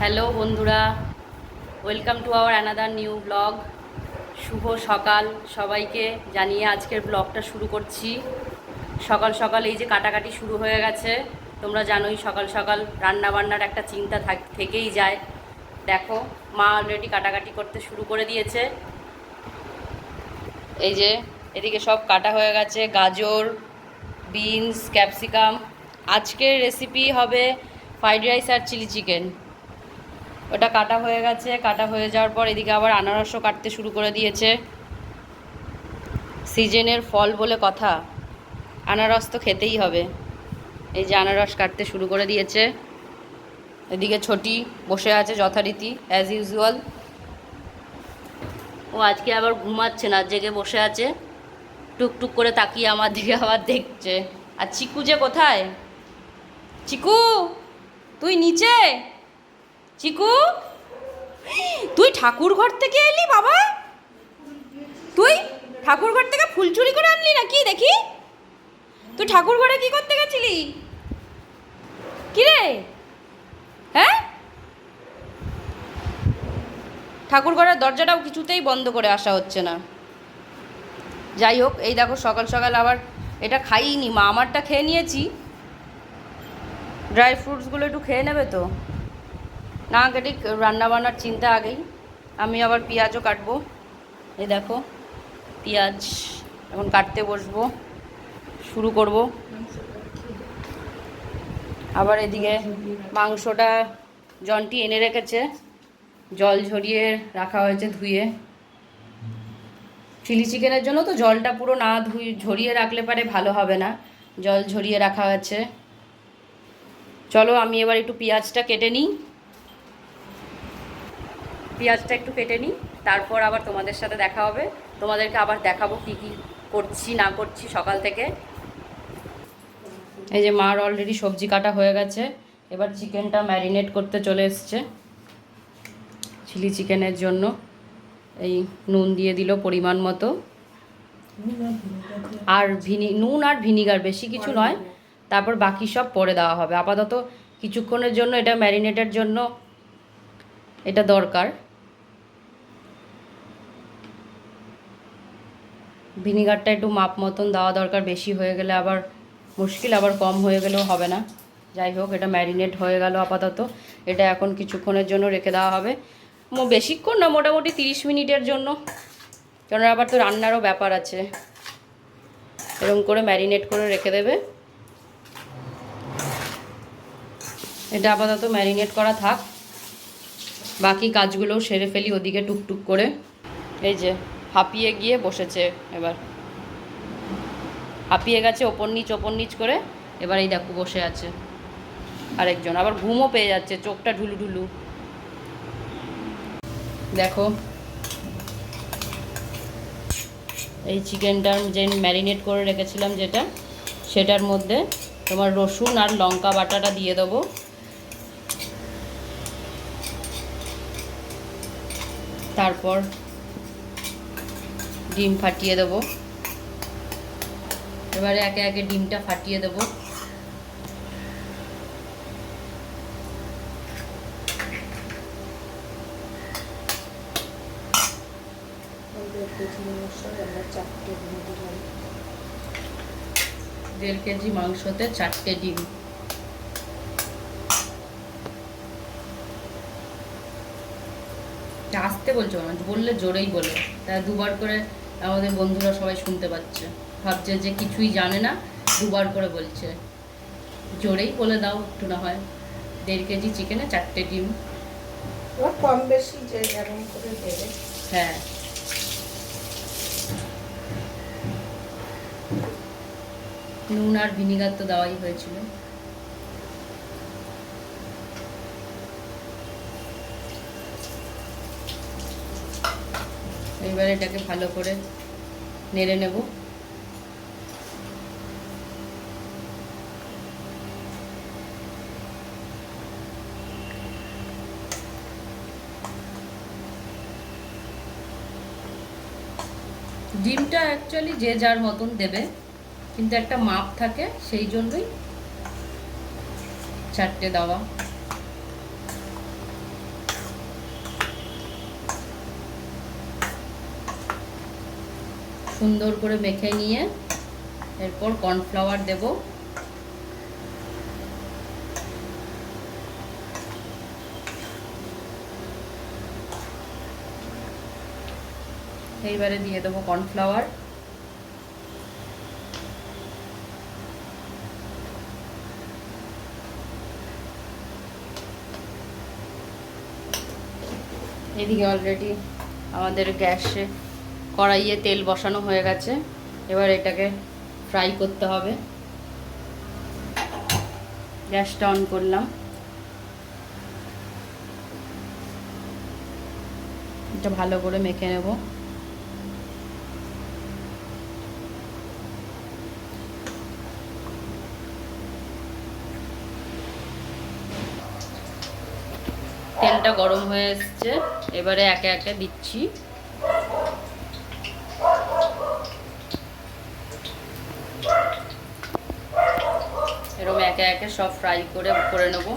Hello বন্ধুরা, welcome to our another new blog. শুভ সকাল সবাইকে জানিয়ে আজকের ব্লগটা শুরু করছি। সকাল সকাল এই যে কাটাকাটি শুরু হয়ে গেছে। তোমরা জানোই সকাল সকাল রান্নাবান্নার একটা চিন্তা থেকেই যায়। দেখো, মা অলরেডি কাটাকাটি করতে শুরু করে দিয়েছে। এই যে এদিকে সব কাটা হয়ে গেছে, গাজর, বিনস, ক্যাপসিকাম। আজকের রেসিপি হবে ফ্রাইড রাইস আর চিলি চিকেন। ওটা কাটা হয়ে গেছে। কাটা হয়ে যাওয়ার পর এদিকে আবার আনারসও কাটতে শুরু করে দিয়েছে। সিজনের ফল বলে কথা, আনারস তো খেতেই হবে। এই যে আনারস কাটতে শুরু করে দিয়েছে। এদিকে ছোটি বসে আছে যথারীতি অ্যাজ ইউজুয়াল। ও আজকে আবার ঘুমাচ্ছে না, জেগে বসে আছে, টুকটুক করে তাকিয়ে আমার দিকে আবার দেখছে। আর চিকু যে কোথায়? চিকু, তুই নিচে? চিকু, তুই ঠাকুর ঘর থেকে এলি বাবা? তুই ঠাকুর ঘর থেকে ফুল চুরি করে আনলি নাকি? দেখি, তুই ঠাকুর ঘরে কি করতে গেছিলি? কি রে? হ্যাঁ, ঠাকুর ঘরের দরজাটাও কিছুতেই বন্ধ করে আসা হচ্ছে না। যাই হোক, এই দেখো সকাল সকাল আবার এটা খাইনি মা, আমারটা খেয়ে নিয়েছি। ড্রাই ফ্রুটসগুলো একটু খেয়ে নেবে তো না? কেটে রান্নাবান্নার চিন্তা আগেই। আমি আবার পেঁয়াজও কাটবো। এই দেখো পেঁয়াজ এখন কাটতে বসবো, শুরু করব। আবার এদিকে মাংসটা জনটি এনে রেখেছে, জল ঝরিয়ে রাখা হয়েছে ধুয়ে। চিলি চিকেনের জন্য তো জলটা পুরো না ঝরিয়ে রাখলে পারে ভালো হবে না, জল ঝরিয়ে রাখা হয়েছে। চলো আমি এবার একটু পেঁয়াজটা কেটে নিই। পেঁয়াজটা একটু কেটে নিই, তারপর আবার তোমাদের সাথে দেখা হবে। তোমাদেরকে আবার দেখাবো কী কী করছি না করছি সকাল থেকে। এই যে মার অলরেডি সবজি কাটা হয়ে গেছে, এবার চিকেনটা ম্যারিনেট করতে চলে এসছে চিলি চিকেনের জন্য। এই নুন দিয়ে দিল পরিমাণ মতো, আর নুন আর ভিনিগার, বেশি কিছু নয়। তারপর বাকি সব পরে দেওয়া হবে। আপাতত কিছুক্ষণের জন্য এটা ম্যারিনেটের জন্য এটা দরকার। ভিনিগারটা একটু মাপ মতন দেওয়া দরকার, বেশি হয়ে গেলে আবার মুশকিল, আবার কম হয়ে গেলেও হবে না। যাই হোক, এটা ম্যারিনেট হয়ে গেল আপাতত। এটা এখন কিছুক্ষণের জন্য রেখে দেওয়া হবে, বেশিক্ষণ না, মোটামুটি 30 মিনিটের জন্য, কারণ আবার তো রান্নারও ব্যাপার আছে। এরকম করে ম্যারিনেট করে রেখে দেবে। এটা আপাতত ম্যারিনেট করা থাক, বাকি কাজগুলোও সেরে ফেলি ওদিকে টুকটুক করে। এই যে হাঁপিয়ে গিয়ে বসেছে, এবার হাঁপিয়ে গেছে ওপর নিচ করে। এবার এই দেখো বসে আছে আরেকজন, আবার ঘুমও পেয়ে যাচ্ছে, চোখটা ঢুলু ঢুলু। দেখো এই চিকেনটা যে ম্যারিনেট করে রেখেছিলাম যেটা, সেটার মধ্যে তোমার রসুন আর লঙ্কা বাটাটা দিয়ে দেবো। তারপর ডিম ফাটিয়ে দেবো। এবারে একে একে ডিমটা ফাটিয়ে দেবো। দেড় কেজি মাংসতে 4টে ডিম। আসতে বলছো না, বললে জোরেই বলে, তাই দুবার করে আমাদের বন্ধুরা সবাই শুনতে পাচ্ছে, ভাবছে যে কিছুই জানে না, দুবার করে বলছে। জোরেই বলে দাও একটু না হয়। 1.5 কেজি চিকেনে 4টে ডিম, কম বেশি যে যেমন করে দেবে। হ্যাঁ, নুন আর ভিনিগার তো দেওয়াই হয়েছিল। এবার এটাকে ভালো করে নেড়ে নেব। ডিমটা অ্যাকচুয়ালি যে যার মতন দেবে, কিন্তু একটা মাপ থাকে, সেই জন্যই 4টে দেওয়া। সুন্দর করে মেখে নিয়ে এরপর কর্নফ্লাওয়ার দেব। এইবারে দিয়ে দেবো কর্নফ্লাওয়ার। এদিকে অলরেডি আমাদের গ্যাসে কড়াইয়ে তেল বসানো হয়ে গেছে, এবার এটাকে ফ্রাই করতে হবে। গ্যাসটা অন করলাম, এটা ভালো করে মেখে নেব। তেলটা গরম হয়ে এসছে, এবারে একে একে দিচ্ছি। এরকম একে একে সব ফ্রাই করে নেব।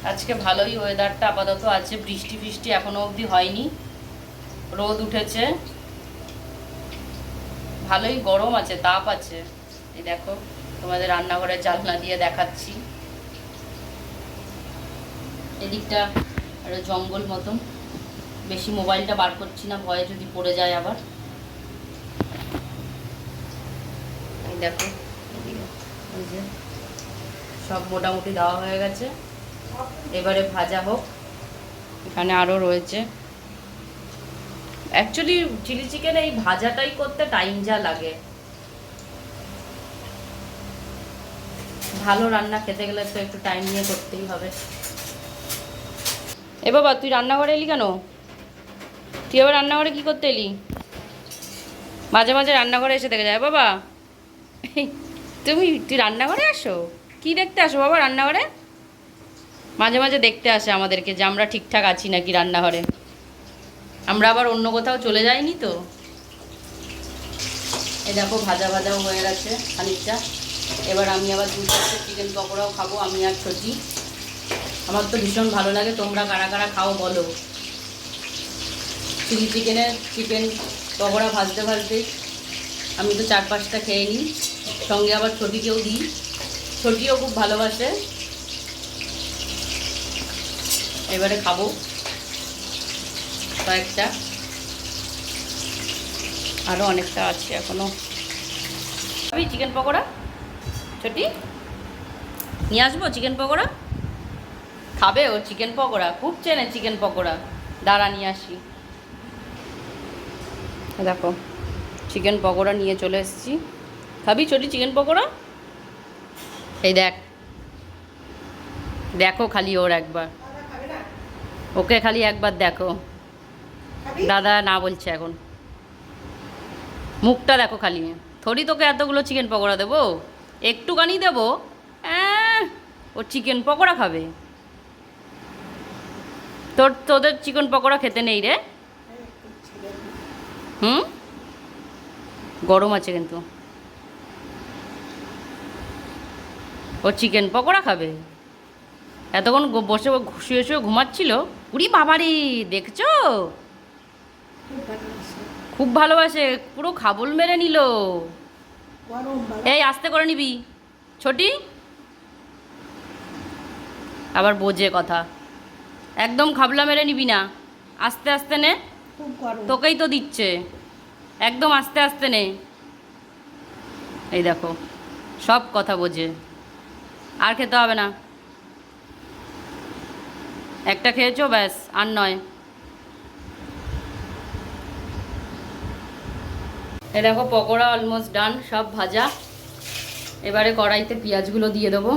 আজকে ভালোই ওয়েদারটা আপাতত আছে, বৃষ্টি ফৃষ্টি এখনো অবধি হয়নি, রোদ উঠেছে, ভালোই গরম আছে, তাপ আছে। এই দেখো তোমাদের রান্নাঘরের জানলা দিয়ে দেখাচ্ছি, এদিকটা একটা জঙ্গল মতন, বেশি মোবাইলটা বার করছি না, ভয়ে যদি পড়ে যায় আবার। এই দেখো এই যে সব মোটামুটি দেওয়া হয়ে গেছে, এবারে ভাজা হোক। এখানে আরও রয়েছে। অ্যাকচুয়ালি চিলি চিকেন এই ভাজাটাই করতে টাইম যা লাগে, ভালো রান্না খেতে গেলে তো একটু টাইম নিয়ে করতেই হবে। এ বাবা, তুই রান্নাঘরে এলি কেন? তুই আবার রান্নাঘরে কি করতে এলি? মাঝে মাঝে রান্নাঘরে এসে দেখে যায় বাবা। তুই রান্নাঘরে আসো? কি দেখতে আসো বাবা রান্নাঘরে? মাঝে মাঝে দেখতে আসে আমাদেরকে যে আমরা ঠিকঠাক আছি নাকি রান্নাঘরে, আমরা আবার অন্য কোথাও চলে যাইনি তো। এই দেখো ভাজা ভাজাও হয়ে গেছে খানিকটা, এবার আমি আবার 2-4 চিকেন পকোড়াও খাবো, আমি আর ছোটি। আমার তো ভীষণ ভালো লাগে, তোমরা কারা কারা খাও বলো। চিলি চিকেন পকোড়া ভাজতে ভাজতে আমি তো 4-5টা খেয়ে নিই, সঙ্গে আবার ছোটিকেও দিই, ছোটিও খুব ভালোবাসে। এবারে খাবো কয়েকটা, আরও অনেকটা আছে এখনো। আমি চিকেন পকোড়া ছোটি নিয়ে আসবো, চিকেন পকোড়া খাবে ও, চিকেন পকোড়া খুব চেনে চিকেন পকোড়া, দাঁড়া নিয়ে আসি। দেখো চিকেন পকোড়া নিয়ে চলে এসেছি, খাবি ছোটি চিকেন পকোড়া? এই দেখো খালি ওর একবার, ওকে খালি একবার দেখো, দাদা না বলছে এখন, মুখটা দেখো খালি। থোড়ি তোকে এতগুলো চিকেন পকোড়া দেবো, একটুখানি দেবো, ও চিকেন পকোড়া খাবে। তোদের চিকেন পকোড়া খেতে নেই রে। গরম আছে কিন্তু, ও চিকেন পকোড়া খাবে। এতক্ষণ বসে শুয়ে শুয়ে ঘুমাচ্ছিল, উড়ি বাবারে দেখছো, খুব ভালোবাসে, পুরো খাবল মেরে নিল। এই আস্তে করে নিবি ছোটি, আবার বোঝে কথা, একদম খাবলা মেরে নিবি না, আস্তে আস্তে নে, তোকেই তো দিচ্ছে, একদম আস্তে আস্তে নে। এই দেখো সব কথা বোঝে, আর খেতে হবে না, একটা খেয়েছো ব্যাস, আর নয়। এই দেখো পকোড়া অলমোস্ট ডান, সব ভাজা। এবারে কড়াইতে পেঁয়াজগুলো দিয়ে দেবো,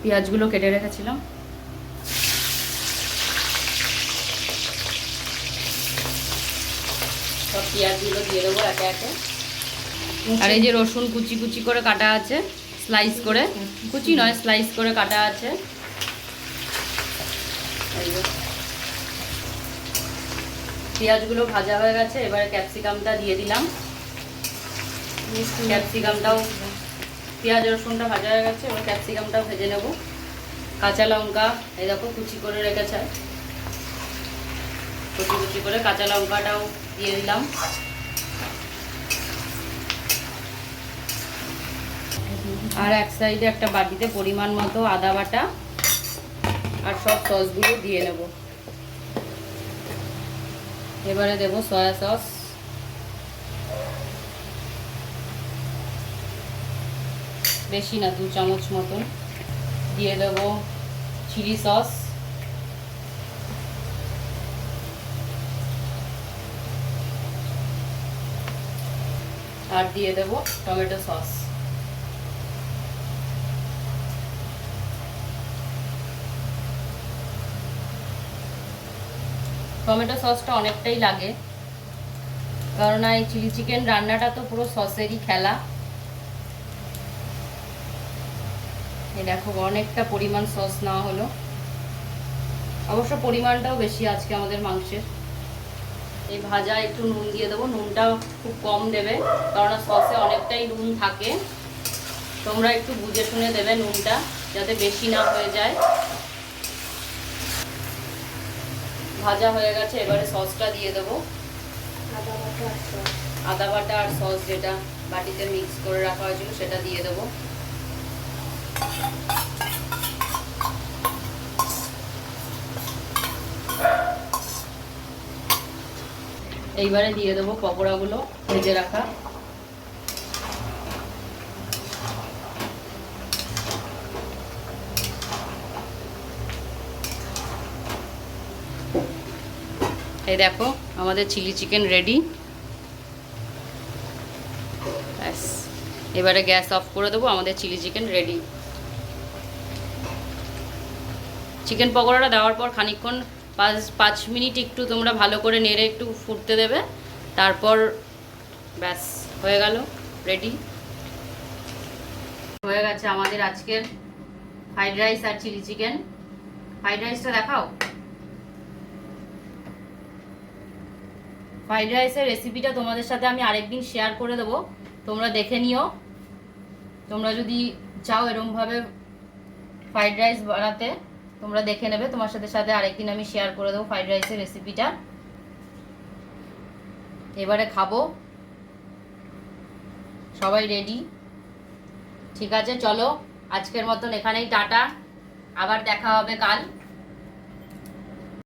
পেঁয়াজগুলো কেটে রেখেছিলাম। সব পেঁয়াজগুলো দিয়ে দেবো একে একে। আর এই যে রসুন কুচি কুচি করে কাটা আছে, স্লাইস করে, কুচি নয় স্লাইস করে কাটা আছে। পেঁয়াজগুলো ভাজা হয়ে গেছে, এবারে ক্যাপসিকামটা দিয়ে দিলাম। ক্যাপসিকামটাও, পেঁয়াজ রসুনটা ভাজা হয়ে গেছে, এবার ক্যাপসিকামটাও ভেজে নেব। কাঁচা লঙ্কা এই দেখো কুচি করে রেখেছে, কুচি কুচি করে কাঁচা লঙ্কাটাও দিয়ে দিলাম। আর এক সাইডে একটা বাটিতে পরিমাণ মতো আদা বাটা আর সব সসগুলো দিয়ে নেব। এবারে দেব সয়া সস, বেশি না 2 চামচ মতন। দিয়ে দেব চিলি সস, আর দিয়ে দেব টমেটো সস। টমেটো সসটা অনেকটাই লাগে, কারণ এই চিলি চিকেন রান্নাটা তো পুরো সসেরই খেলা। এই দেখো অনেকটা পরিমাণ সস নেওয়া হলো, অবশ্য পরিমাণটাও বেশি আজকে আমাদের মাংসের। এই ভাজা একটু নুন দিয়ে দেবো, নুনটাও খুব কম দেবে কারণ সসে অনেকটাই নুন থাকে। তোমরা একটু বুঝে শুনে দেবে নুনটা, যাতে বেশি না হয়ে যায়। ভাজা হয়ে গেছে, এবারে সসটা দিয়ে দেবো। আদা বাটা আর সস যেটা বাটিতে মিক্স করে রাখা হয়েছিল সেটা দিয়ে দেবো। এইবারে দিয়ে দেবো পকোড়াগুলো ভেজে রাখা। এই দেখো আমাদের চিলি চিকেন রেডি। ব্যাস, এবারে গ্যাস অফ করে দেবো, আমাদের চিলি চিকেন রেডি। চিকেন পকোড়াটা দেওয়ার পর খানিকক্ষণ 5 মিনিট একটু তোমরা ভালো করে নেড়ে একটু ফুটতে দেবে, তারপর ব্যাস হয়ে গেল, রেডি হয়ে গেছে আমাদের আজকের ফ্রাইড রাইস আর চিলি চিকেন। ফ্রাইড রাইসটা দেখাও। ফ্রাইড রাইসের রেসিপিটা তোমাদের সাথে আমি আরেকদিন শেয়ার করে দেবো, তোমরা দেখে নিও। তোমরা যদি চাও এরমভাবে ফ্রাইড রাইস বানাতে, তোমরা দেখে নেবে, তোমার সাথে সাথে আরেকদিন আমি শেয়ার করে দেবো ফ্রাইড রাইসের রেসিপিটা। এবারে খাবো, সবাই রেডি। ঠিক আছে, চলো আজকের মতন এখানেই টাটা, আবার দেখা হবে কাল।